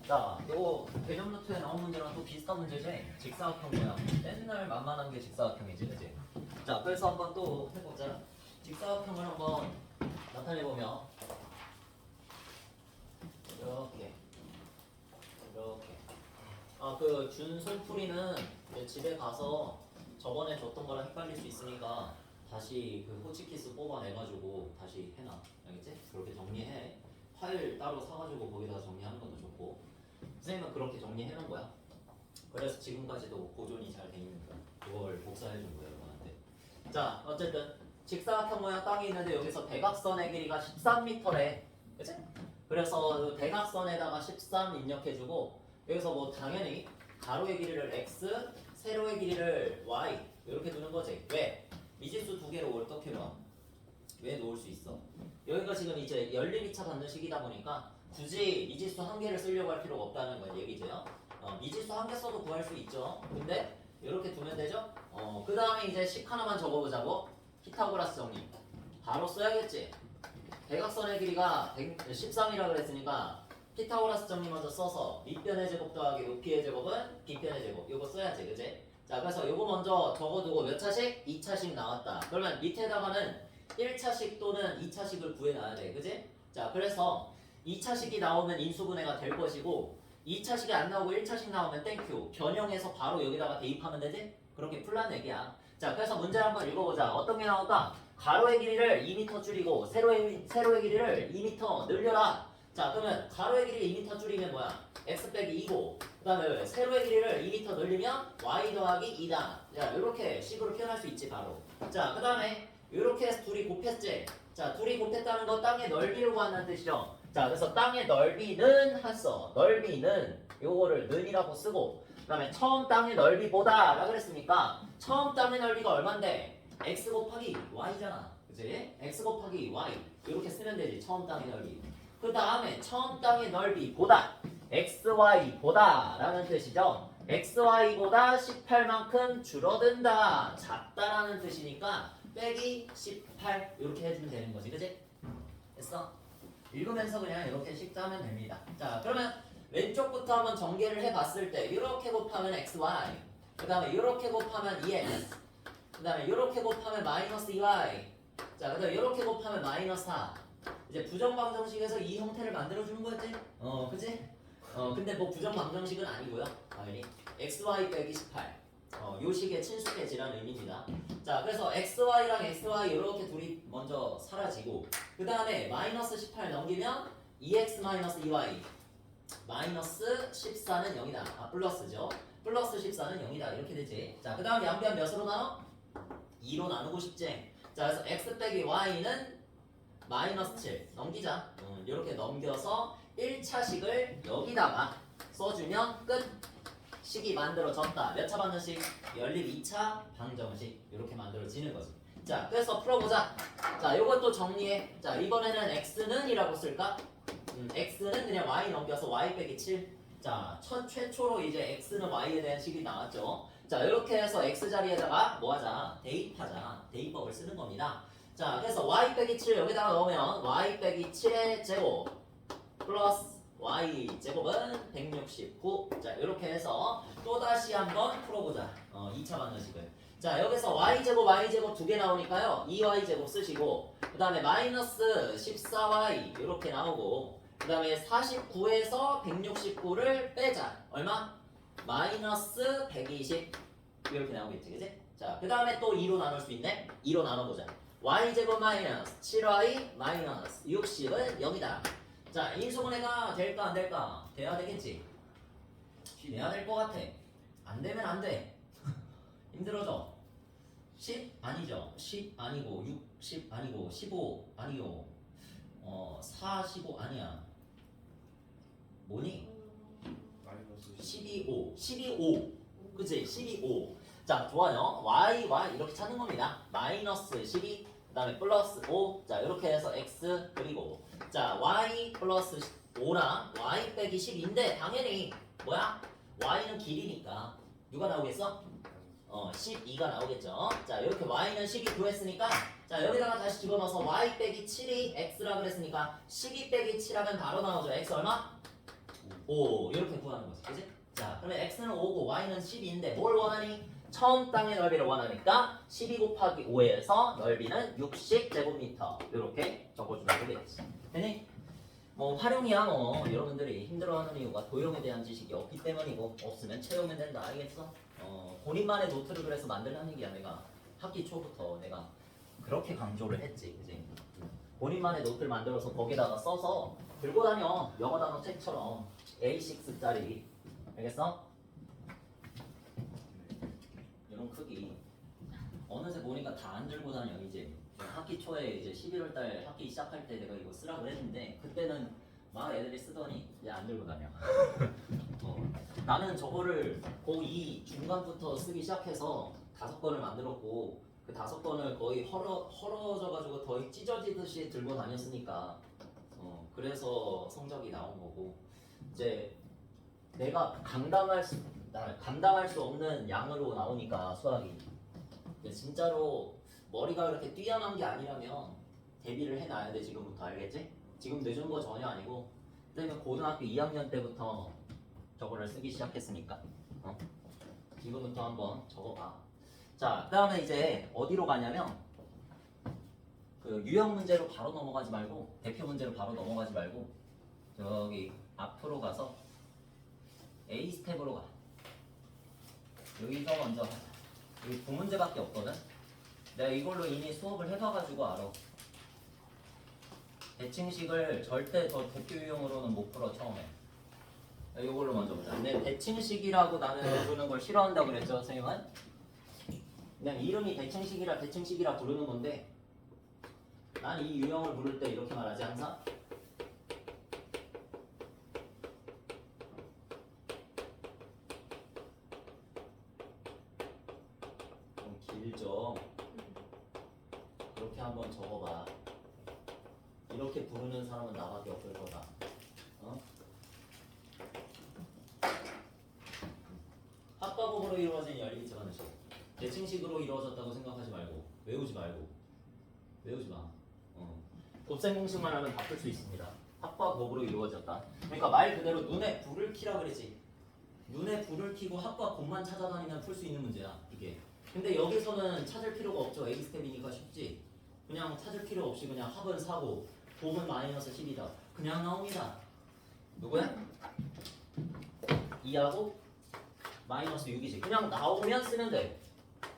자, 이거 개념 노트에 나온 문제랑 또 비슷한 문제지? 직사각형 모양. 맨날 만만한 게 직사각형이지, 그지? 자, 그래서 한번 또 해보자. 직사각형을 한번 나타내보면 이렇게 그 준솔풀이는 이제 집에 가서 저번에 줬던 거랑 헷갈릴 수 있으니까 다시 그 호치키스 뽑아내가지고 다시 해놔. 알겠지? 그렇게 정리해. 파일 따로 사가지고 거기다가 정리하는 것도 좋고. 선생님은 그렇게 정리해놓은 거야. 그래서 지금까지도 보존이 잘 돼 있는 거야. 그걸 복사해준 거야, 여러분한테. 자, 어쨌든 직사각형 모양 땅이 있는데 여기서 대각선의 길이가 13m래. 그치? 그래서 그 대각선에다가 13 입력해주고 여기서 뭐 당연히 가로의 길이를 x, 세로의 길이를 y 이렇게 두는 거지. 왜? 미지수 두 개로 어떻게 놓아? 왜 놓을 수 있어? 여기가 지금 이제 열립 2차 받는 시기다 보니까 굳이 미지수 한 개를 쓰려고 할 필요가 없다는 건 얘기죠. 미지수 한 개 써도 구할 수 있죠. 근데 이렇게 두면 되죠. 그 다음에 이제 식 하나만 적어보자고. 피타고라스 정리. 바로 써야겠지. 대각선의 길이가 13이라 그랬으니까 피타고라스 정리 먼저 써서 밑변의 제곱 더하기 높이의 제곱은 뒷변의 제곱. 이거 써야지, 그지? 자, 그래서 이거 먼저 적어두고 몇 차식? 2차식 나왔다. 그러면 밑에다가는 1차식 또는 2차식을 구해놔야 돼, 그지? 자, 그래서 2차식이 나오면 인수분해가 될 것이고 2차식이 안 나오고 1차식 나오면 땡큐. 변형해서 바로 여기다가 대입하면 되지? 그렇게 풀란 얘기야. 자, 그래서 문제를 한번 읽어보자. 어떤 게 나올까? 가로의 길이를 2m 줄이고 세로의 길이를 2m 늘려라. 자, 그러면 가로의 길이를 2m 줄이면 뭐야? x 빼기 2고 그 다음에 세로의 길이를 2m 늘리면 y 더하기 2다. 자, 이렇게 식으로 표현할 수 있지 바로. 자, 그 다음에 이렇게 해서 둘이 곱했지. 자, 둘이 곱했다는 거 땅의 넓이를 구한다는 뜻이죠. 자, 그래서 땅의 넓이는 했어. 넓이는 요거를 는이라고 쓰고 그 다음에 처음 땅의 넓이보다 라 그랬으니까 처음 땅의 넓이가 얼만데? x 곱하기 y잖아. 그치? x 곱하기 y 이렇게 쓰면 되지. 처음 땅의 넓이. 그 다음에 처음 땅의 넓이보다 xy보다 라는 뜻이죠. xy보다 18만큼 줄어든다. 작다라는 뜻이니까 빼기 18 이렇게 해주면 되는 거지. 그치? 됐어? 읽으면서 그냥 이렇게 식 짜면 됩니다. 자, 그러면 왼쪽부터 한번 전개를 해봤을 때 이렇게 곱하면 xy 그 다음에 이렇게 곱하면 2x 그 다음에 이렇게 곱하면 마이너스 2y 자, 그 다음에 이렇게 곱하면 마이너스 4 이제 부정방정식에서 이 형태를 만들어주는 거였지? 그치? 근데 뭐 부정방정식은 아니고요. 당연히 xy 빼기 18 요 식의 친숙해지라는 의미입니다. 자, 그래서 xy랑 xy 이렇게 둘이 먼저 사라지고 그 다음에 마이너스 18 넘기면 2x 마이너스 2y 마이너스 14는 0이다. 플러스죠. 플러스 14는 0이다. 이렇게 되지. 자, 그 다음 양변 몇으로 나눠? 2로 나누고 싶지. 자, 그래서 x 빼기 y는 마이너스 7 넘기자. 이렇게 넘겨서 1차식을 여기다가 써주면 끝. 식이 만들어졌다. 몇 차 방정식? 연립 2차 방정식. 이렇게 만들어지는 거지. 자, 그래서 풀어보자. 자, 요것도 정리해. 자, 이번에는 x는 이라고 쓸까? x는 그냥 y 넘겨서 y 빼기 7. 자, 최초로 이제 x는 y에 대한 식이 나왔죠. 자, 이렇게 해서 x 자리에다가 뭐 하자? 대입하자. 대입법을 쓰는 겁니다. 자, 그래서 y 빼기 7 여기다가 넣으면 y 빼기 7의 제곱 플러스 y 제곱은 169. 자, 이렇게 해서 또다시 한번 풀어보자. 2차 방정식을. 자, 여기서 y제곱 두 개 나오니까요. 2y제곱 쓰시고 그 다음에 마이너스 14y 이렇게 나오고 그 다음에 49에서 169를 빼자. 얼마? 마이너스 120 이렇게 나오겠지, 그치? 자, 그 다음에 또 2로 나눌 수 있네. 2로 나눠보자. y제곱 마이너스 7y 마이너스 60은 0이다. 자, 인수분해가 될까 안 될까? 돼야 되겠지? 돼야 될 것 같아. 안 되면 안 돼. 힘들어져. 10 아니죠. 10 아니고 60 아니고 15 아니고 45 아니야. 뭐니? 12, 5 그치? 12, 5 자, 좋아요. y 이렇게 찾는 겁니다. 마이너스 12 그 다음에 플러스 5 자, 이렇게 해서 x 그리고 자, y 플러스 5랑 y 빼기 10인데 당연히 뭐야? y는 길이니까 누가 나오겠어? 12가 나오겠죠. 자, 이렇게 y는 12 구했으니까 자, 여기다가 다시 집어넣어서 y 빼기 7이 x라 그랬으니까 12 빼기 7하면 바로 나오죠. x 얼마? 5 이렇게 구하는 거지, 그지? 자, 그러면 x는 5고 y는 12인데 뭘 원하니? 처음 땅의 넓이를 원하니까 12 곱하기 5에서 넓이는 60제곱미터 이렇게 적어주면 되겠지. 되니? 뭐 활용이야 뭐 여러분들이 힘들어하는 이유가 도형에 대한 지식이 없기 때문이고 없으면 채우면 된다, 알겠어? 본인만의 노트를 그래서 만들라는 얘기야. 내가 학기 초부터 내가 그렇게 강조를 했지, 그지? 본인만의 노트를 만들어서 거기다가 써서 들고 다녀. 영어 단어 책처럼 A6짜리, 알겠어? 이런 크기. 어느새 보니까 다 안 들고 다녀 이제. 학기 초에 이제 11월달 학기 시작할 때 내가 이거 쓰라고 그랬는데 그때는 막 애들이 쓰더니 이제 안 들고 다녀. 나는 저거를 고2 중간부터 쓰기 시작해서 5권을 만들었고 그 5권을 거의 헐어져가지고 거의 찢어지듯이 들고 다녔으니까 그래서 성적이 나온 거고 이제 내가 감당할 수 없는 양으로 나오니까 수학이 진짜로 머리가 그렇게 뛰어난 게 아니라면 대비를 해놔야 돼. 지금부터, 알겠지? 지금 늦은 거 전혀 아니고 그다음에 고등학교 2학년 때부터 저거를 쓰기 시작했으니까 지금부터 한번 적어봐. 자, 그 다음에 이제 어디로 가냐면 그 유형 문제로 바로 넘어가지 말고 대표 문제로 바로 넘어가지 말고 저기 앞으로 가서 A 스텝으로 가. 여기서 먼저 하자. 여기 9문제밖에 없거든. 내가 이걸로 이미 수업을 해봐가지고 알아. 대칭식을 절대 더 대표 유형으로는 못 풀어 처음에. 이걸로 먼저 보자. 근데 대칭식이라고 나는 부르는 걸 싫어한다고 그랬죠, 선생님은? 그냥 이름이 대칭식이라 부르는 건데 난 이 유형을 부를 때 이렇게 말하지 항상. 좀 길죠? 이렇게 한번 적어봐. 이렇게 부르는 사람은 나밖에 없을 거다. 합과법으로 이루어진 열리기 제반식. 대칭식으로 이루어졌다고 생각하지 말고 외우지 마. 곱셈 공식만 하면 다 풀 수 있습니다. 합과법으로 이루어졌다. 그러니까 말 그대로 눈에 불을 켜라 그러지. 눈에 불을 켜고 합과 곱만 찾아다니면 풀 수 있는 문제야 이게. 근데 여기서는 찾을 필요가 없죠. A 스텝이니까 쉽지. 그냥 찾을 필요 없이 그냥 합은 4고 곱은 마이너스 10이다. 그냥 나옵니다. 누구야? 2하고 마이너스 6이지. 그냥 나오면 쓰면 돼.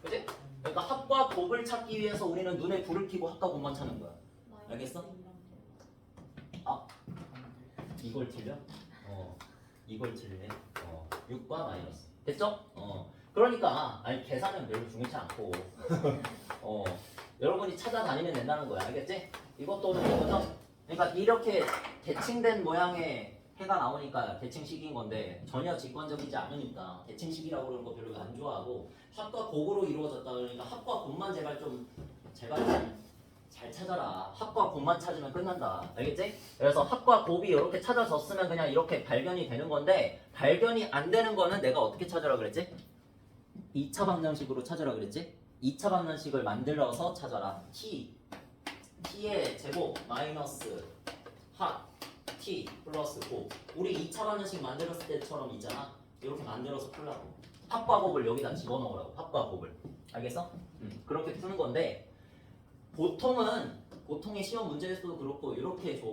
그치? 그러니까 합과 곱을 찾기 위해서 우리는 눈에 불을 켜고 합과 곱만 찾는 거야. 알겠어? 아, 이걸 틀려? 이걸 틀리네. 6과 마이너스. 됐죠? 그러니까 계산은 별로 중요치 않고 여러분이 찾아다니면 된다는 거야. 알겠지? 이것도 이거죠? 그러니까 이렇게 대칭된 모양의 해가 나오니까 대칭식인 건데 전혀 직관적이지 않으니까 대칭식이라고 그러는 거 별로 안 좋아하고 합과 곱으로 이루어졌다 그러니까 합과 곱만 제발 잘 찾아라. 합과 곱만 찾으면 끝난다. 알겠지? 그래서 합과 곱이 이렇게 찾아졌으면 그냥 이렇게 발견이 되는 건데 발견이 안 되는 거는 내가 어떻게 찾으라 그랬지? 2차 방정식으로 찾으라 그랬지? 2차 방정식을 만들어서 찾아라. t의 제곱 마이너스 합 t 플러스 곱. 우리 2차 방정식 만들었을 때처럼 있잖아. 이렇게 만들어서 풀라고. 합과 곱을 여기다 집어넣으라고. 합과 곱을. 알겠어? 그렇게 푸는 건데 보통의 시험 문제에서도 그렇고 이렇게 줘.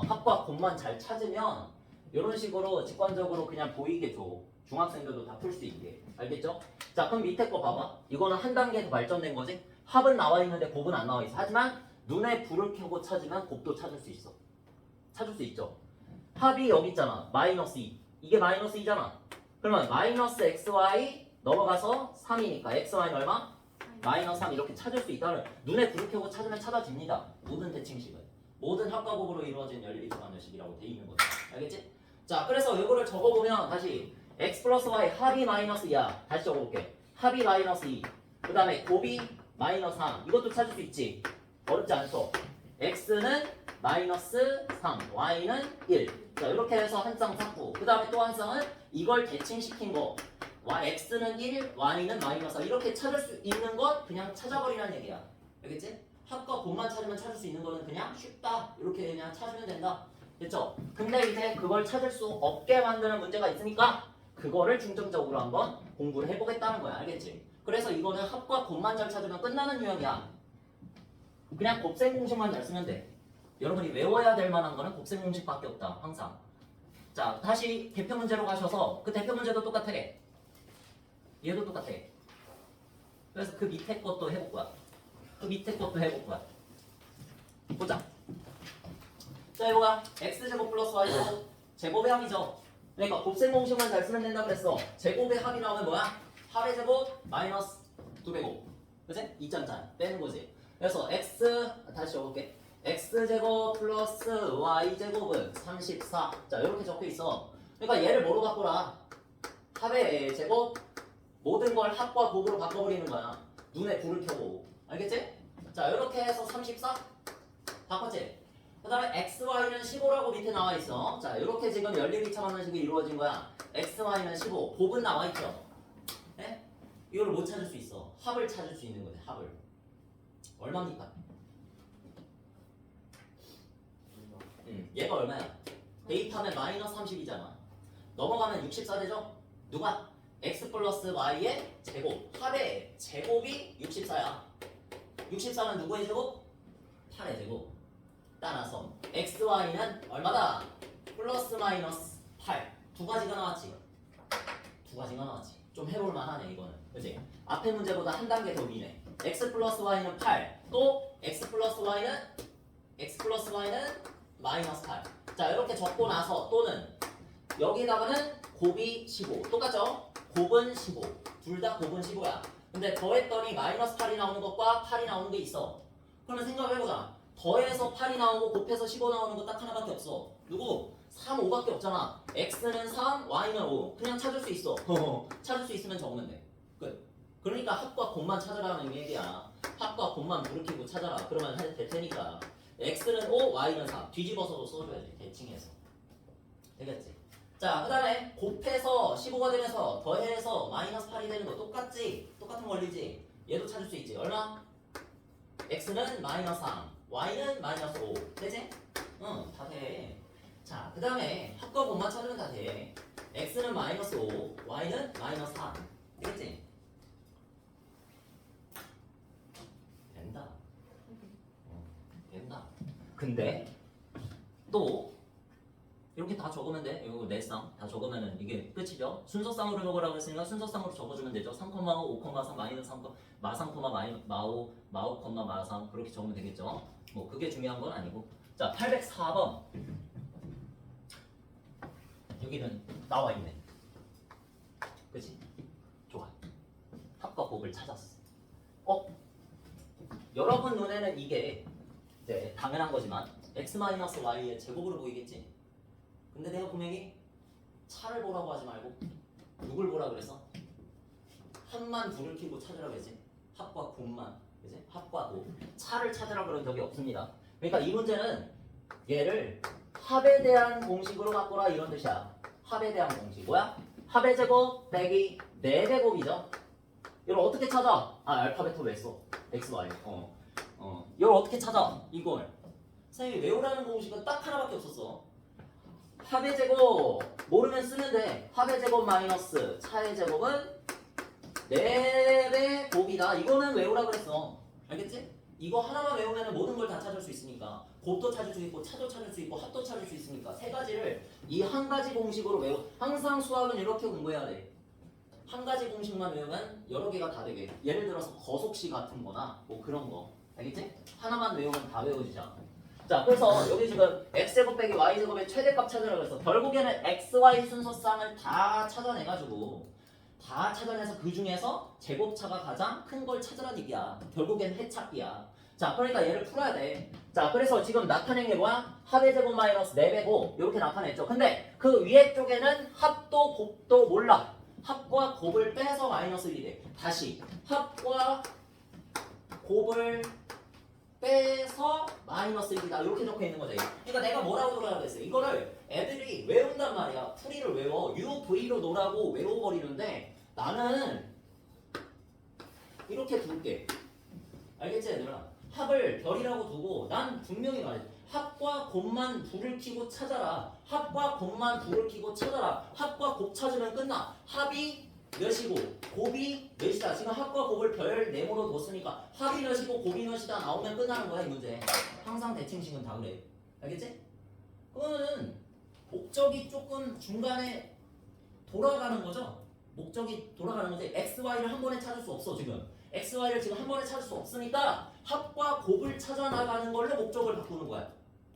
합과 곱만 잘 찾으면 이런 식으로 직관적으로 그냥 보이게 줘. 중학생들도 다 풀 수 있게. 알겠죠? 자, 그럼 밑에 거 봐봐. 이거는 한 단계 더 발전된 거지. 합은 나와 있는데 곱은 안 나와 있어. 하지만 눈에 불을 켜고 찾으면 곱도 찾을 수 있어. 찾을 수 있죠. 합이 여기 있잖아. 마이너스 2. 이게 마이너스 2잖아. 그러면 마이너스 xy 넘어가서 3이니까 xy는 얼마? 마이너스 3 이렇게 찾을 수 있다는. 눈에 불을 켜고 찾으면 찾아집니다. 모든 대칭식은. 모든 합과 곱으로 이루어진 열리기 제반식이라고 돼 있는 거죠. 알겠지? 자, 그래서 이거를 적어보면 다시 x 플러스 y 합이 마이너스 2야. 다시 적어볼게. 합이 마이너스 2. 그 다음에 곱이 마이너스 3. 이것도 찾을 수 있지. 어렵지 않죠? x는 마이너스 3, y는 1. 자, 이렇게 해서 한 쌍 찾고 그 다음에 또 한 쌍은 이걸 대칭시킨 거. x는 1, y는 마이너스 4. 이렇게 찾을 수 있는 건 그냥 찾아버리라는 얘기야. 알겠지? 합과 곱만 찾으면 찾을 수 있는 거는 그냥 쉽다. 이렇게 그냥 찾으면 된다. 됐죠? 근데 이제 그걸 찾을 수 없게 만드는 문제가 있으니까 그거를 중점적으로 한번 공부를 해보겠다는 거야. 알겠지? 그래서 이거는 합과 곱만 잘 찾으면 끝나는 유형이야. 그냥 곱셈 공식만 잘 쓰면 돼. 여러분이 외워야 될 만한 거는 곱셈 공식밖에 없다. 항상. 자, 다시 대표 문제로 가셔서 그 대표 문제도 똑같아. 얘도 똑같아. 그래서 그 밑에 것도 해볼 거야. 그 밑에 것도 해볼 거야. 보자. 자, 이거가 x제곱 플러스 y제곱 제곱의 합이죠. 그러니까 곱셈 공식만 잘 쓰면 된다 그랬어. 제곱의 합이 나오면 뭐야? 합의 제곱 마이너스 2배곱. 그치? 2점짜리 빼는 거지. 그래서 x 다시 적어볼게. x제곱 플러스 y제곱은 34. 자, 이렇게 적혀 있어. 그러니까 얘를 뭐로 바꾸라? 합의 제곱 모든 걸 합과 곱으로 바꿔버리는 거야. 눈에 불을 켜고. 알겠지? 자, 이렇게 해서 34 바꿨지? 그 다음에 xy는 15라고 밑에 나와 있어. 자, 이렇게 지금 열립 2차 방정식이 이루어진 거야. xy는 15. 곱은 나와 있죠? 네? 이걸 못 찾을 수 있어. 합을 찾을 수 있는 거지. 합을. 얼마입니까? 얘가 얼마야? 대입하면 마이너스 30이잖아. 넘어가면 64 되죠? 누가? x 플러스 y의 제곱. 합의 제곱이 64야. 64는 누구의 제곱? 8의 제곱. 따라서 xy는 얼마다? 플러스 마이너스 8. 두 가지가 나왔지. 두 가지가 나왔지. 좀 해볼 만하네 이거는. 그치? 앞에 문제보다 한 단계 더 위네. x 플러스 y는 8. 또 x 플러스 y는 마이너스 8. 자, 이렇게 적고 나서 또는 여기다가는 곱이 15. 똑같죠? 곱은 15. 둘 다 곱은 15야. 근데 더했더니 마이너스 8이 나오는 것과 8이 나오는 게 있어. 그러면 생각해보자. 더해서 8이 나오고 곱해서 15 나오는 거 딱 하나밖에 없어. 누구? 3, 5밖에 없잖아. x는 3, y는 5. 그냥 찾을 수 있어. 찾을 수 있으면 적으면 돼. 끝. 그러니까 합과 곱만 찾으라는 얘기야. 합과 곱만 부르키고 찾아라. 그러면 될 테니까. x는 5, y는 3. 뒤집어서도 써줘야지. 대칭해서. 되겠지? 자, 그 다음에 곱해서 15가 되면서 더해서 마이너스 8이 되는 거 똑같지? 똑같은 원리지? 얘도 찾을 수 있지. 얼마? x는 마이너스 3, y는 마이너스 5. 되지? 응, 다 돼. 자, 그 다음에 합과 곱만 찾으면 다 돼. x는 마이너스 5, y는 마이너스 3. 되겠지? 된다. 된다. 근데 또 이렇게 다 적으면 돼. 이거 네 쌍 다 적으면은 이게 끝이죠. 순서쌍으로 적으라고 했으니까 순서쌍으로 적어주면 되죠. 3, 5, 5, 3, 마이너스 3, 마 3, 마오, 마오, 마 3 그렇게 적으면 되겠죠. 뭐 그게 중요한 건 아니고. 자, 804번. 여기는 나와 있네. 그치? 좋아. 합과 곱을 찾았어. 여러분 눈에는 이게 이제 당연한 거지만 x-y의 제곱으로 보이겠지? 근데 내가 분명히 차를 보라고 하지 말고 누굴 보라 그랬어? 합만 불을 켜고 찾으라고 했지? 합과 곱만. 그치? 합과 곱. 차를 찾으라고 그런 적이 없습니다. 그러니까 이 문제는 얘를 합에 대한 공식으로 바꾸라 이런 뜻이야. 합에 대한 공식. 뭐야? 합의 제곱 빼기 4배 곱이죠. 이걸 어떻게 찾아? 알파벳을 왜 써? x, y. 이걸 어떻게 찾아? 이걸. 선생님이 외우라는 공식은 딱 하나밖에 없었어. 합의 제곱 모르면 쓰면 돼. 합의 제곱 마이너스 차의 제곱은 4배 곱이다. 이거는 외우라 그랬어. 알겠지? 이거 하나만 외우면 모든 걸 다 찾을 수 있으니까. 곱도 찾을 수 있고 차도 찾을 수 있고 합도 찾을 수 있으니까 세 가지를 이 한 가지 공식으로 외우. 항상 수학은 이렇게 공부해야 돼. 한 가지 공식만 외우면 여러 개가 다 되게. 예를 들어서 거속시 같은 거나 뭐 그런 거. 알겠지? 하나만 외우면 다 외워지잖아. 자, 그래서 여기 지금 x제곱 빼기 y제곱의 최대값 찾으라고 해서 결국에는 xy 순서쌍을 다 찾아내가지고 다 찾아내서 그 중에서 제곱차가 가장 큰 걸 찾으라는 얘기야. 결국엔 해찾기야. 자, 그러니까 얘를 풀어야 돼. 자, 그래서 지금 나타낸 게 뭐야? 합의 제곱 마이너스 4배고 이렇게 나타냈죠. 근데 그 위에 쪽에는 합도 곱도 몰라. 합과 곱을 빼서 마이너스 1이 돼. 다시 합과 곱을 빼서 마이너스 1이다. 이렇게 적혀 있는 거죠. 그러니까 내가 뭐라고 돌아가고 했어요. 이거를 애들이 외운단 말이야. 풀이를 외워. UV로 놓으라고 외워버리는데 나는 이렇게 둘게. 알겠지 얘들아? 합을 별이라고 두고 난 분명히 말해. 합과 곱만 불을 켜고 찾아라. 합과 곱만 불을 켜고 찾아라. 합과 곱 찾으면 끝나. 합이 몇이고 곱이 몇이다. 지금 합과 곱을 별 네모로 뒀으니까 합이 몇이고 곱이 몇이다 나오면 끝나는 거야 이 문제. 항상 대칭식은 다 그래. 알겠지? 그거는 목적이 조금 중간에 돌아가는 거죠. 목적이 돌아가는 거지. XY를 한 번에 찾을 수 없어 지금. XY를 지금 한 번에 찾을 수 없으니까 합과 곱을 찾아 나가는 걸로 목적을 바꾸는 거야.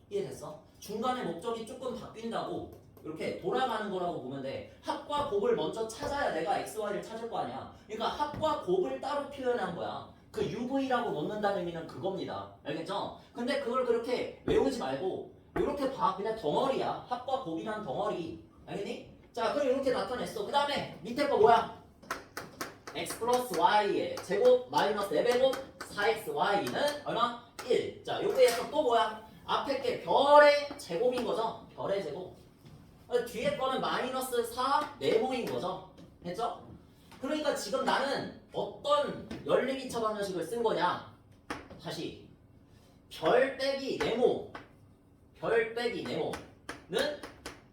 이해됐어? 중간에 목적이 조금 바뀐다고 이렇게 돌아가는 거라고 보면 돼. 합과 곱을 먼저 찾아야 내가 XY를 찾을 거 아니야. 그러니까 합과 곱을 따로 표현한 거야. 그 UV라고 놓는다는 의미는 그겁니다. 알겠죠? 근데 그걸 그렇게 외우지 말고 이렇게 봐. 그냥 덩어리야. 합과 곱이란 덩어리. 알겠니? 자, 그럼 이렇게 나타냈어. 그 다음에 밑에 거 뭐야? x 플러스 y의 제곱 마이너스 4배곱 4xy는 얼마? 1. 자, 여기에서 또 뭐야? 앞에 게 별의 제곱인 거죠? 별의 제곱. 뒤에 거는 마이너스 4 네모인 거죠? 됐죠? 그러니까 지금 나는 어떤 열림 2차 방정식을 쓴 거냐? 다시 별 빼기 네모 별 빼기 네모는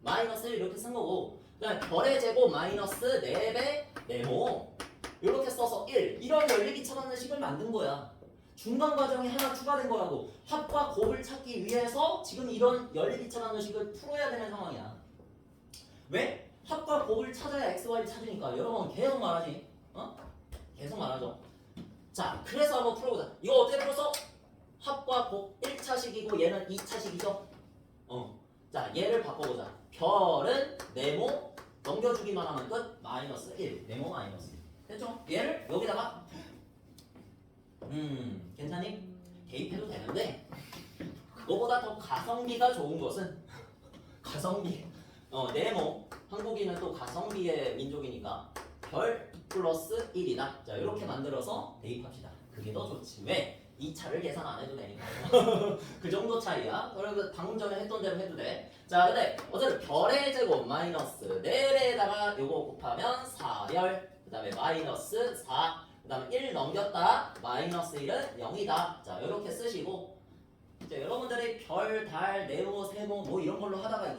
마이너스 1 이렇게 쓴 거고 그다음에 별의 제곱 마이너스 4배 네모 이렇게 써서 1 이런 열림 2차 방정식을 만든 거야. 중간 과정이 하나 추가된 거라고. 합과 곱을 찾기 위해서 지금 이런 열림 2차 방정식을 풀어야 되는 상황이야. 왜? 합과 곱을 찾아야 XY를 찾으니까. 여러분 계속 말하지. 어? 계속 말하죠. 자, 그래서 한번 풀어보자. 이거 어떻게 풀었어? 합과 곱 1차식이고 얘는 2차식이죠. 자, 얘를 바꿔보자. 별은 네모 넘겨주기만 하면 끝. 마이너스 1. 네모 마이너스 1. 됐죠? 얘를 여기다가 괜찮니? 대입해도 되는데 그거보다 더 가성비가 좋은 것은 가성비. 네모. 한국인은 또 가성비의 민족이니까 별 플러스 1이다. 자, 이렇게 만들어서 대입합시다. 그게 더 좋지. 왜? 2차를 계산 안 해도 되니까. 그 정도 차이야. 그래서 방금 전에 했던 대로 해도 돼. 자, 근데 어쨌든 별의 제곱 마이너스 4배에다가 요거 곱하면 4별. 그 다음에 마이너스 4. 그 다음에 1 넘겼다. 마이너스 1은 0이다. 자, 이렇게 쓰시고 이제 여러분들이 별, 달, 네모, 세모 뭐 이런 걸로 하다가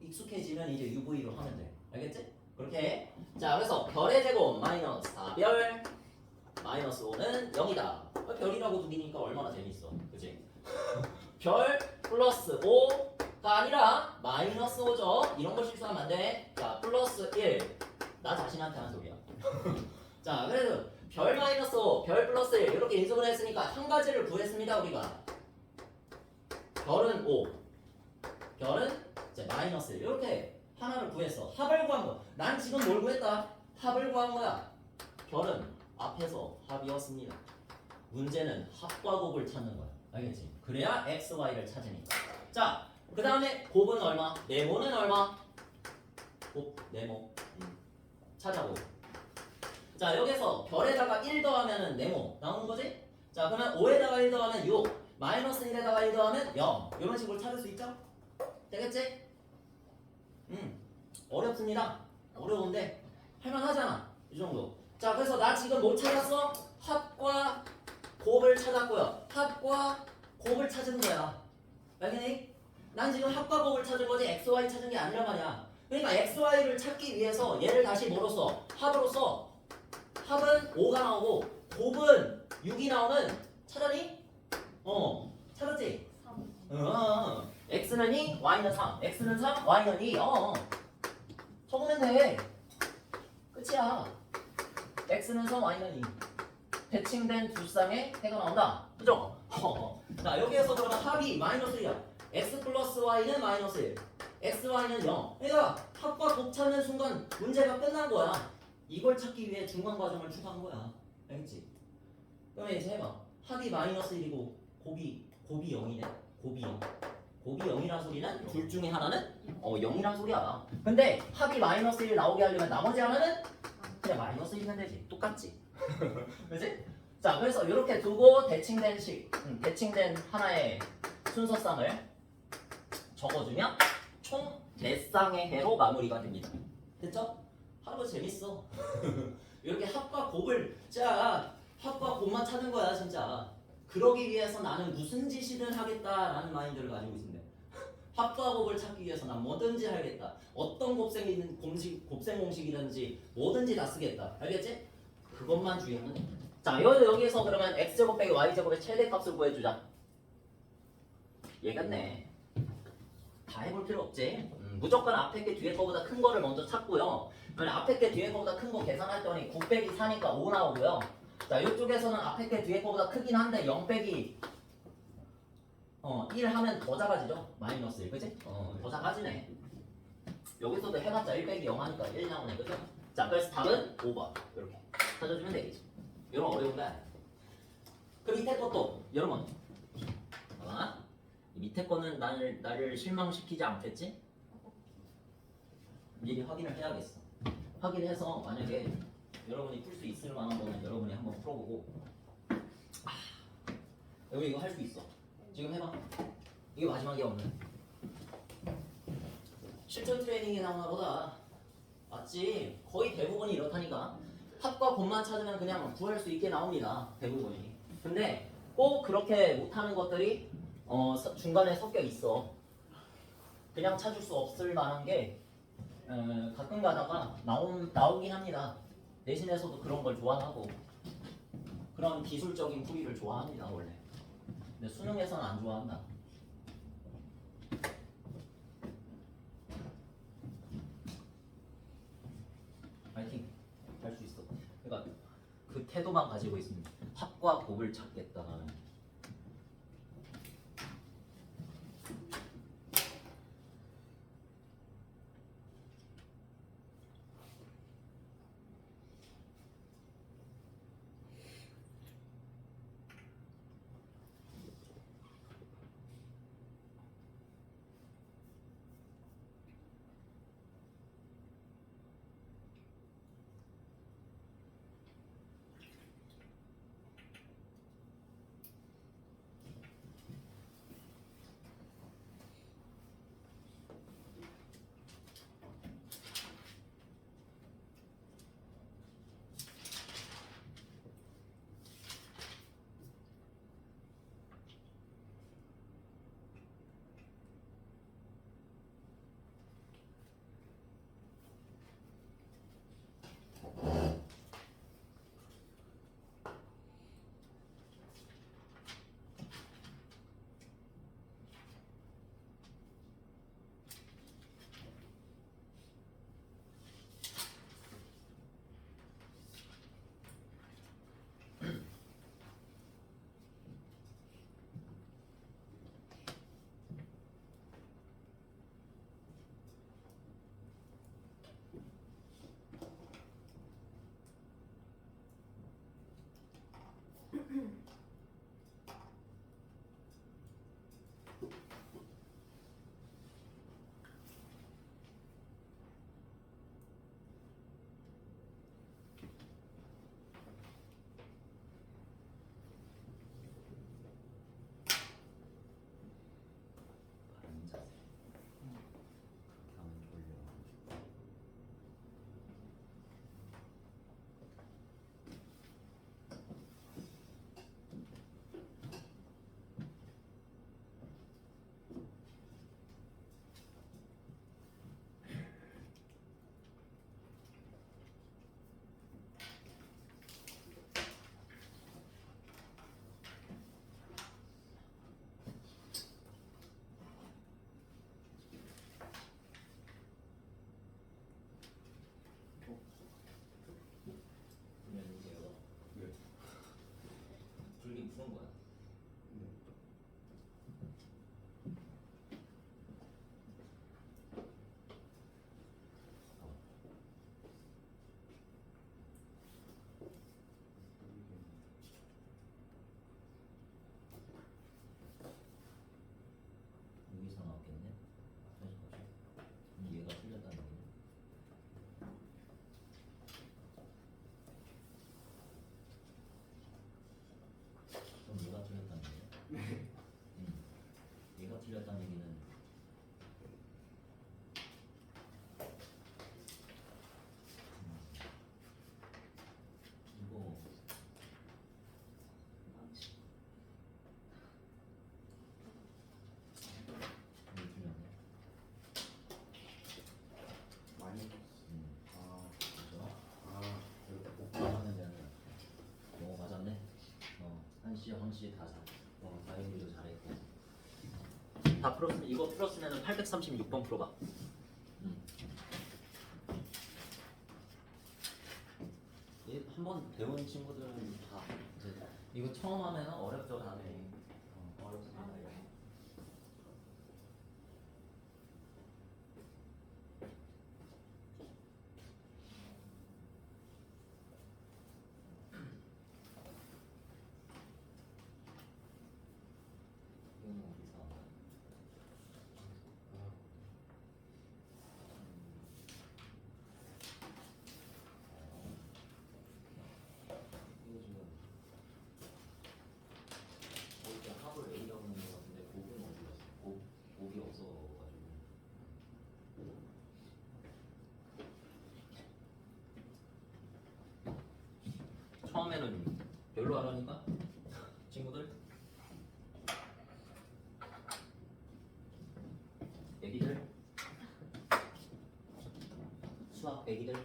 익숙해지면 이제 UV로 하면 돼. 알겠지? 그렇게. 자, 그래서 별의 제곱 마이너스 4별 마이너스 5는 0이다. 별이라고 두기니까 얼마나 재밌어. 그치? 별 플러스 5가 아니라 마이너스 5죠. 이런 거 실수하면 안 돼. 자, 플러스 1. 나 자신한테 하는 소리야. 자, 그래서 별 마이너스 5, 별 플러스 1 이렇게 인수분해 했으니까 한 가지를 구했습니다. 우리가. 별은 5, 별은 이제 마이너스 1 이렇게 하나를 구했어. 합을 구한 거. 난 지금 뭘 구했다? 합을 구한 거야. 별은 앞에서 합이었습니다. 문제는 합과 곱을 찾는 거야. 알겠지? 그래야 x, y를 찾으니까. 자, 그 다음에 곱은 얼마? 네모는 얼마? 곱, 네모. 찾아보. 자, 여기서 별에다가 1 더하면 네모 나오는 거지? 자, 그러면 5에다가 1 더하면 6, 마이너스 1에다가 1 더하면 0. 이런 식으로 찾을 수 있죠? 되겠지? 어렵습니다. 어려운데 할만하잖아. 이 정도. 자, 그래서 나 지금 뭐 찾았어? 합과 곱을 찾았고요. 합과 곱을 찾은 거야. 알겠니? 난 지금 합과 곱을 찾은 거지 XY 찾은 게 아니란 말이야. 그러니까 XY를 찾기 위해서 얘를 다시 뭐로써? 합으로 써. 합은 5가 나오고 곱은 6이 나오는 찾았니? 찾았지? 3. X는 2, Y는 3. X는 3, Y는 2. 적으면 돼. 끝이야. X는 3, Y는 2. 대칭된 두 쌍의 해가 나온다. 그죠? 자, 여기에서 그러면 합이 마이너스 1이야. X 플러스 Y는 마이너스 1. X, Y는 0. 그러니까 합과 곱 찾는 순간 문제가 끝난 거야. 이걸 찾기 위해 중간 과정을 추가한 거야. 알겠지? 그러면 이제 해봐. 합이 마이너스 1이고 곱이 0이네. 곱이 0. 곱이 0이란 소리는 둘 중에 하나는 0이란 소리야. 근데 합이 마이너스 1 나오게 하려면 나머지 하나는 그냥 마이너스 1이면 되지. 똑같지. 그지? 자, 그래서 이렇게 두고 대칭된 하나의 순서쌍을 적어주면 총 4쌍의 해로 마무리가 됩니다. 됐죠? 하루 재밌어. 이렇게 합과 곱을 합과 곱만 찾는 거야 진짜. 그러기 위해서 나는 무슨 짓이든 하겠다라는 마인드를 가지고 있으면 돼. 합과곱을 찾기 위해서 난 뭐든지 하겠다. 어떤 곱셈 공식이든지 뭐든지 다 쓰겠다. 알겠지? 그것만 주의하면 돼. 자, 여기에서 그러면 x제곱 빼기 y제곱의 최대값을 구해주자. 얘겠네. 다 해볼 필요 없지. 무조건 앞에 게 뒤에 거보다 큰 거를 먼저 찾고요. 앞에 게 뒤에 거보다 큰 거 계산했더니 9 빼기 4니까 5 나오고요. 자, 이쪽에서는 앞에 게 뒤에 거보다 크긴 한데 0 빼기 1 하면 더 작아지죠? 마이너스 1, 그치? 더 작아지네. 여기서도 해봤자 1 빼기 0 하니까 1 나오네, 그죠? 자, 그래서 답은 5번. 이렇게 찾아주면 되겠지. 이런 어려운 거 아니야. 그 밑에 것도, 여러분. 봐봐. 이 밑에 거는 나를 실망시키지 않겠지? 미리 확인을 해야겠어. 확인해서 만약에 여러분이 풀 수 있을 만한 거는 여러분이 한번 풀어보고. 여기 이거 할 수 있어. 지금 해봐. 이게 마지막이야 오늘. 실전 트레이닝에 나오나 보다. 맞지? 거의 대부분이 이렇다니까. 합과 곱만 찾으면 그냥 구할 수 있게 나옵니다. 대부분이. 근데 꼭 그렇게 못하는 것들이 중간에 섞여 있어. 그냥 찾을 수 없을 만한 게 가끔 가다가 나오긴 합니다. 내신에서도 그런 걸 좋아하고 그런 기술적인 풀이를 좋아합니다 원래. 근데 수능에서는 안 좋아한다. 파이팅. 할 수 있어. 그러니까 그 태도만 가지고 있으면 합과 곱을 찾겠다. 씨 다 잘했어. 다행히도 잘했고. 다 풀었으면 이거 풀었으면은 836번 풀어봐. 한번 배운 친구들은 다 이제 이거 처음 하면은 어렵죠, 다음에. 어렵습니다. 이거. 이거는 어디서 나왔나? 이거 지금 거의 때 합을 A라고 하는 것 같은데 곱은 어디 갔어? 곱이 없어가지고. 처음에는 별로 안 하니까 친구들, 애기들, 수학 애기들.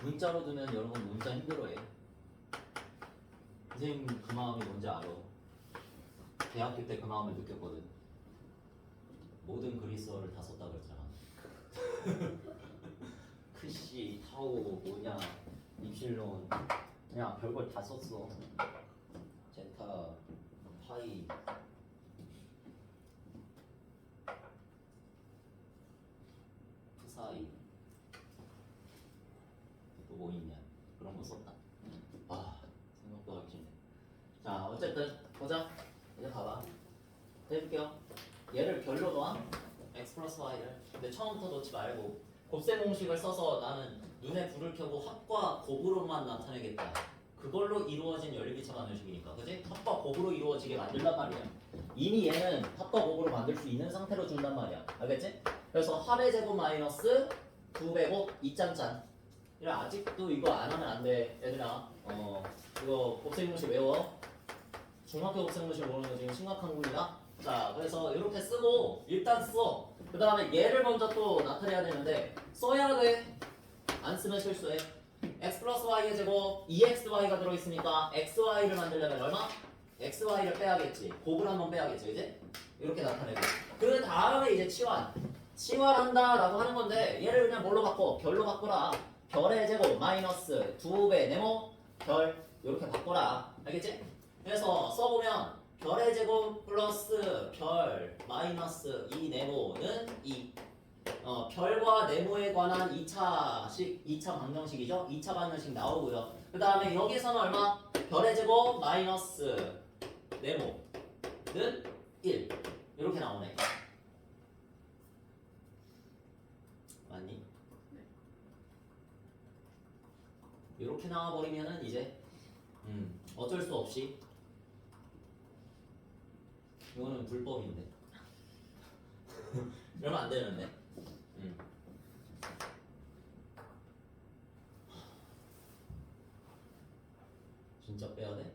문자로 두면 여러분 문자 힘들어해. 선생님 그 마음이 뭔지 알아. 대학교 때 그 마음을 느꼈거든. 모든 그리스어를 다 썼다 그랬잖아. 크시, 타오, 뭐냐, 입실론, 그냥 별걸 다 썼어. 제타, 파이, 프사이, 또 뭐 있냐, 그런 거 썼다. 아, 생각도 하기 싫네. 자, 어쨌든 보자. 이제 봐봐. 해볼게요. 얘를 별로 놔. x 플러스 y를. 근데 처음부터 놓지 말고 곱셈 공식을 써서 나는 눈에 불을 켜고 합과 곱으로만 나타내겠다. 그걸로 이루어진 연립이차 방정식이니까, 그지? 합과 곱으로 이루어지게 만들란 말이야. 이미 얘는 합과 곱으로 만들 수 있는 상태로 준단 말이야. 알겠지? 그래서 합의 제곱 마이너스 2배 곱 2짠짠. 아직도 이거 안 하면 안 돼, 얘들아. 이거 곱셈 공식 외워. 중학교 곱셈 공식 모르는 거 지금 심각한 겁니다. 자, 그래서 이렇게 쓰고 일단 써. 그 다음에 얘를 먼저 또 나타내야 되는데 써야 돼. 안 쓰면 실수해. x 플러스 y의 제곱 2xy가 들어있으니까 xy를 만들려면 얼마? xy를 빼야겠지. 곱을 한번 빼야겠지, 그지? 이렇게 나타내고. 그 다음에 이제 치환한다 라고 하는 건데 얘를 그냥 뭘로 바꿔? 별로 바꿔라. 별의 제곱 마이너스 2배 네모 별 이렇게 바꿔라. 알겠지? 그래서 써보면 별의 제곱 플러스 별 마이너스 2 네모는 2. 별과 네모에 관한 2차 방정식이죠. 2차 방정식 나오고요. 그 다음에 여기서는 얼마? 별의 제곱 마이너스 네모는 1. 이렇게 나오네. 맞니? 이렇게 나와버리면은 이제 어쩔 수 없이 이거는 불법인데 이러면 안 되는데. 진짜 빼야 돼?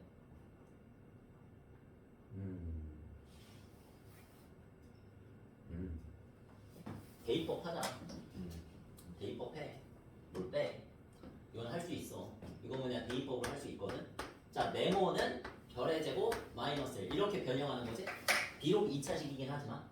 대입법 하자. 대입법 해. 뭘 빼? 이건 할 수 있어. 이거 그냥 대입법을 할 수 있거든. 자, 네모는 별의 제곱 마이너스 1 이렇게 변형하는 거지. 비록 2차식이긴 하지만.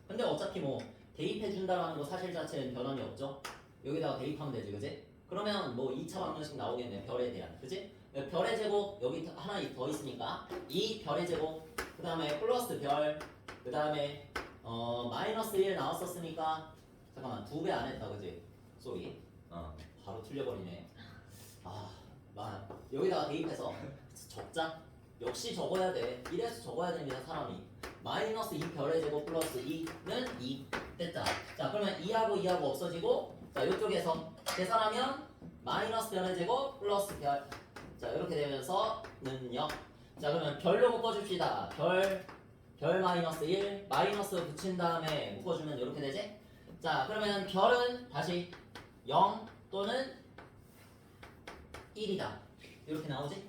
근데 어차피 뭐 대입해준다라는 거 사실 자체는 변함이 없죠. 여기다가 대입하면 되지, 그지? 그러면 뭐 2차 방정식 나오겠네, 별에 대한, 그지? 별의 제곱 여기 하나 더 있으니까 이 별의 제곱 그 다음에 플러스 별 그 다음에 마이너스 1 나왔었으니까 잠깐만 2배 안 했다, 그지? 쏘리 바로 틀려버리네. 여기다가 대입해서 적자. 역시 적어야 돼. 1에서 적어야 됩니다, 사람이. 마이너스 2 별의 제곱 플러스 2는 2 됐다. 자, 그러면 2하고 2하고 없어지고, 자, 이쪽에서 계산하면 마이너스 별의 제곱 플러스 별. 자, 이렇게 되면서 는 0. 자, 그러면 별로 묶어줍시다. 별 마이너스 1 마이너스 붙인 다음에 묶어주면 이렇게 되지? 자, 그러면 별은 다시 0 또는 1이다. 이렇게 나오지?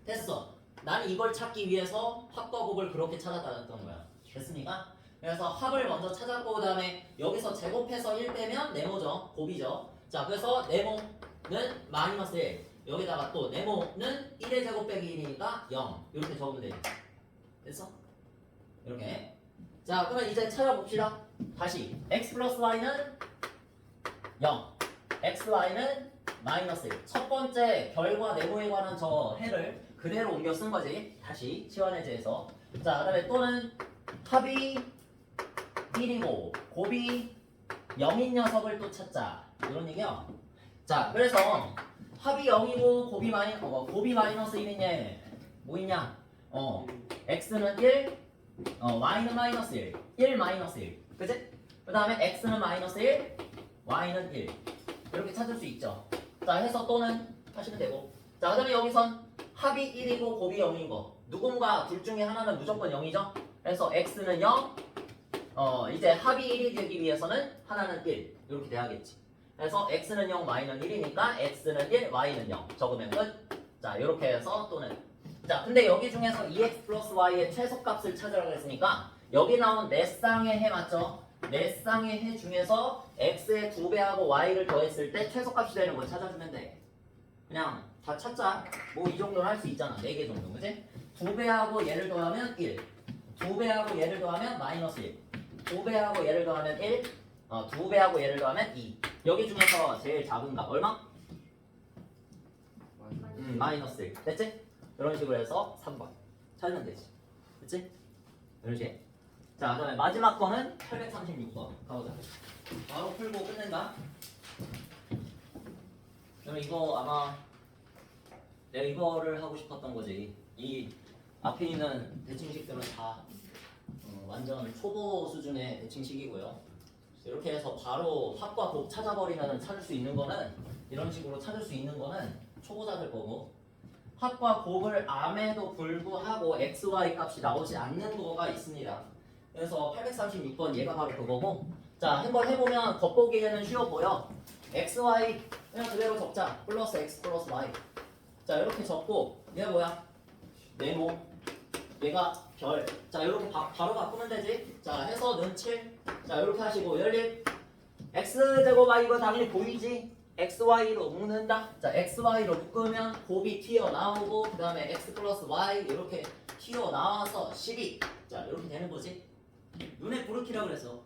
됐어. 난 이걸 찾기 위해서 합과 곱을 그렇게 찾았다는 거야. 됐습니까? 그래서 합을 먼저 찾았고 그 다음에 여기서 제곱해서 1 빼면 네모죠. 곱이죠. 자, 그래서 네모는 마이너스 1. 여기다가 또 네모는 1의 제곱 빼기 1이니까 0. 이렇게 적으면 되지. 됐어? 이렇게. 자, 그러면 이제 찾아봅시다. 다시 x 플러스 y는 0. xy는 마이너스 1. 첫 번째 결과 네모에 관한 저 해를 그대로 옮겨 쓴 거지. 다시 치환해제해서. 자, 그다음에 또는 합이 1이고 곱이 0인 녀석을 또 찾자. 이런 얘기야. 자, 그래서 합이 0이고 곱이 마이너스 1이냐? 뭐 있냐? x는 1, y는 마이너스 1. 1 마이너스 1. 그치? 그 다음에 x는 마이너스 1, y는 1. 이렇게 찾을 수 있죠. 자, 해서 또는 하시면 되고. 자, 그 다음에 여기선 합이 1이고 곱이 0인 거. 누군가 둘 중에 하나는 무조건 0이죠. 그래서 x는 0, 이제 합이 1이 되기 위해서는 하나는 1. 이렇게 돼야겠지. 그래서 x는 0, y는 1이니까 x는 1, y는 0. 적으면 끝. 자, 이렇게 해서 또는. 자, 근데 여기 중에서 2x 플러스 y의 최소값을 찾으라고 했으니까 여기 나온 네 쌍의 해 맞죠? 네 쌍의 해 중에서 x의 2배하고 y를 더했을 때 최소값이 되는 걸 찾아주면 돼. 그냥 다 찾자. 뭐 이 정도는 할 수 있잖아. 4개 정도. 그치? 2배하고 얘를 더하면 1. 2배하고 얘를 더하면 마이너스 1. 2배하고 얘를 더하면 1. 2배하고 얘를 더하면 2. 여기 중에서 제일 작은 값 얼마? 마이너스 1. 됐지? 이런 식으로 해서 3번 찾으면 되지. 됐지? 이렇게. 자, 그 다음에 마지막 거는 836번 가보자. 바로 풀고 끝낸다. 그럼 이거 아마 내가 이거를 하고 싶었던 거지. 이 앞에 있는 대칭식들은 다 완전 초보 수준의 대칭식이고요. 이렇게 해서 바로 합과 곱 찾아버리면 찾을 수 있는 거는 이런 식으로 찾을 수 있는 거는 초보자들 거고, 합과 곱을 암에도 불구하고 xy 값이 나오지 않는 거가 있습니다. 그래서 836번 얘가 바로 그거고, 자, 한번 해보면 겉보기에는 쉬워 보여. xy 그냥 그대로 적자. 플러스 x 플러스 y. 자, 이렇게 적고 얘가 뭐야? 네모. 얘가 별. 자, 이렇게 바로 바꾸면 되지. 자, 해서 는 7. 자, 이렇게 하시고 열립. x제곱 y 이거 당연히 보이지? xy로 묶는다. 자, xy로 묶으면 곱이 튀어나오고 그 다음에 x 플러스 y 이렇게 튀어나와서 12. 자, 이렇게 되는 거지. 눈에 부르키라 그래서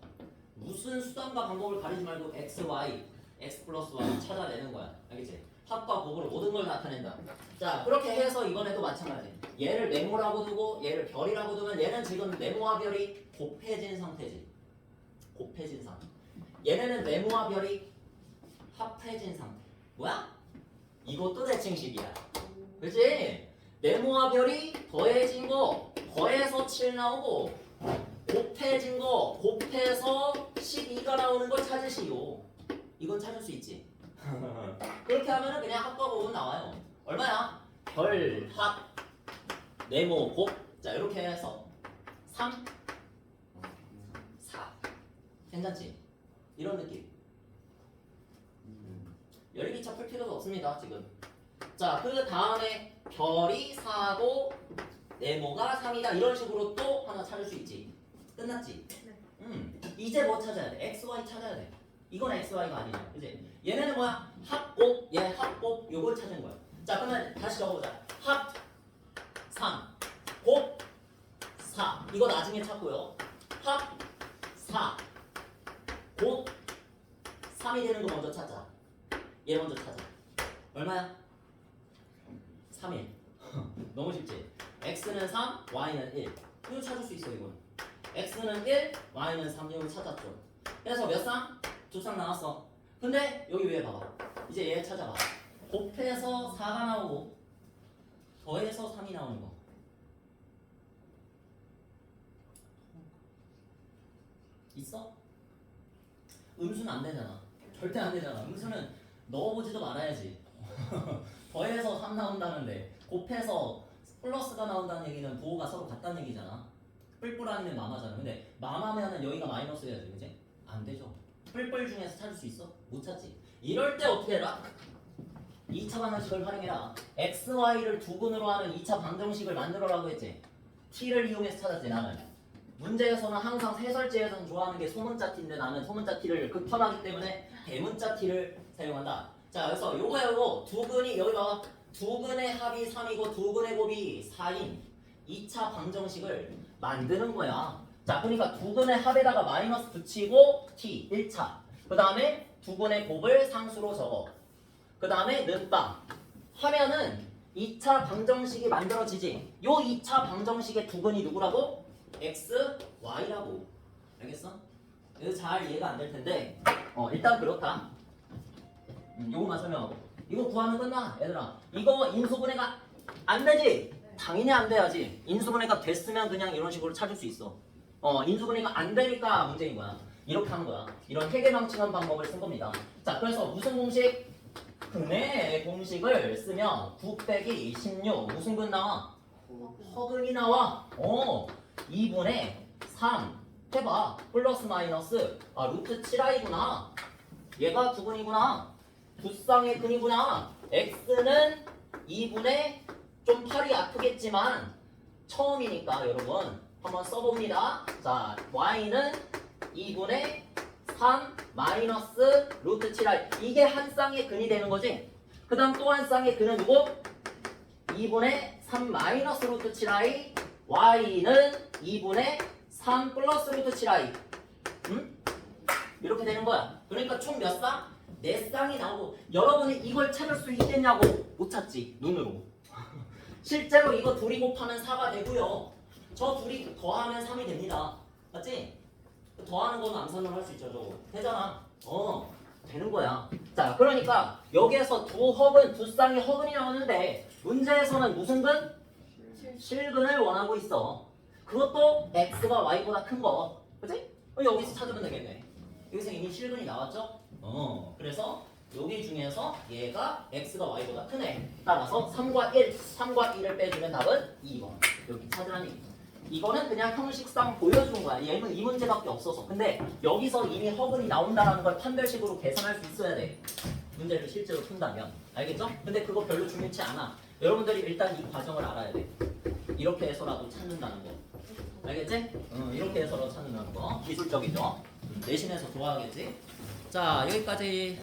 무슨 수단과 방법을 가리지 말고 x, y, x 플러스 y 찾아내는 거야. 알겠지? 합과 곱으로 모든 걸 나타낸다. 자, 그렇게 해서 이번에도 마찬가지. 얘를 네모라고 두고 얘를 별이라고 두면 얘는 지금 네모와 별이 곱해진 상태지. 곱해진 상태. 얘네는 네모와 별이 합해진 상태. 뭐야? 이것도 대칭식이야. 그치? 네모와 별이 더해진 거 더해서 7 나오고 곱해진 거 곱해서 12가 나오는 걸 찾으시오. 이건 찾을 수 있지. 그렇게 하면은 그냥 합과 곱은 나와요. 얼마야? 별, 합, 네모, 곱. 자, 이렇게 해서 3, 4. 괜찮지? 이런 느낌. 열기차 풀 필요도 없습니다, 지금. 자, 그 다음에 별이 4고 네모가 3이다. 이런 식으로 또 하나 찾을 수 있지. 끝났지? 이제 뭐 찾아야 돼? XY 찾아야 돼. 이건 XY가 아니야. 그지? 얘네는 뭐야? 합곱, 얘 합곱, 요걸 찾은 거야. 자, 그러면 다시 적어보자. 합 3, 곱 4. 이거 나중에 찾고요. 합 4, 곱 3이 되는 거 먼저 찾자. 얘 먼저 찾아. 얼마야? 3일. 너무 쉽지? x는 3, y는 1. 이거 찾을 수 있어, 이건. x는 1, y는 3. 이거 찾았죠. 그래서 몇 쌍? 2쌍 나왔어. 근데 여기 위에 봐봐. 이제 얘 찾아봐. 곱해서 4가 나오고 더해서 3이 나오는 거. 있어? 음수는 안 되잖아. 절대 안 되잖아. 음수는 넣어보지도 말아야지. 더해서 3 나온다는데 곱해서 플러스가 나온다는 얘기는 부호가 서로 같다는 얘기잖아. 뿔뿔 아니면 마마잖아. 근데 마마면은 여기가 마이너스여야지, 그지? 안 되죠. 뿔뿔 중에서 찾을 수 있어? 못 찾지. 이럴 때 어떻게 해라? 2차 방정식을 활용해라. xy를 두 근으로 하는 2차 방정식을 만들어라고 했지. t를 이용해서 찾았지, 나는. 문제에서는 항상 해설지에서는 좋아하는 게 소문자 t인데 나는 소문자 t를 극혐하기 때문에 대문자 t를 사용한다. 자, 그래서 요거 두 근이 여기 봐. 두 근의 합이 3이고 두 근의 곱이 4인 2차 방정식을 만드는 거야. 자, 그러니까 두 근의 합에다가 마이너스 붙이고 t 1차. 그 다음에 두 근의 곱을 상수로 적어. 그 다음에 는빵 하면은 2차 방정식이 만들어지지. 요 2차 방정식의 두 근이 누구라고? x, y라고. 알겠어? 이거 잘 이해가 안 될 텐데 일단 그렇다. 요거만 설명하고. 이거 구하면 끝나 얘들아. 이거 인수분해가 안 되지? 당연히 안 돼야지. 인수분해가 됐으면 그냥 이런 식으로 찾을 수 있어. 인수분해가 안 되니까 문제인 거야. 이렇게 하는 거야. 이런 해계망칭한 방법을 쓴 겁니다. 자, 그래서 무슨 공식? 근의 공식을 쓰면 9 빼기 16 무슨 근 나와? 허근이 나와. 2분의 3 해봐. 플러스 마이너스 루트 7i구나. 얘가 9근이구나. 두 쌍의 근이구나. x는 2분의 좀 팔이 아프겠지만 처음이니까 여러분 한번 써봅니다. 자, y는 2분의 3 마이너스 루트 7i. 이게 한 쌍의 근이 되는 거지. 그 다음 또 한 쌍의 근은 누구? 2분의 3 마이너스 루트 7i. y는 2분의 3 플러스 루트 7i. 이렇게 되는 거야. 그러니까 총 몇 쌍? 4쌍이 나오고. 여러분이 이걸 찾을 수 있겠냐고. 못 찾지 눈으로. 실제로 이거 둘이 곱하면 4가 되고요. 저 둘이 더하면 3이 됩니다. 맞지? 더하는 거는 암산을 할 수 있죠. 저거 되잖아. 되는 거야. 자, 그러니까 여기에서 두 쌍의 허근이 나오는데 문제에서는 무슨 근? 실근을 원하고 있어. 그것도 x가 y보다 큰 거. 그치? 여기서 찾으면 되겠네. 여기서 이미 실근이 나왔죠? 그래서 여기 중에서 얘가 x가 y보다 크네. 따라서 3과 1을 빼주면 답은 2번. 여기 찾으라니. 이거는 그냥 형식상 보여주는 거야. 얘는 이 문제밖에 없어서. 근데 여기서 이미 허근이 나온다라는 걸 판별식으로 계산할 수 있어야 돼. 문제를 실제로 푼다면. 알겠죠? 근데 그거 별로 중요치 않아. 여러분들이 일단 이 과정을 알아야 돼. 이렇게 해서라도 찾는다는 거. 알겠지? 이렇게 해서라도 찾는다는 거. 기술적이죠? 내신에서 좋아하겠지? 자, 여기까지.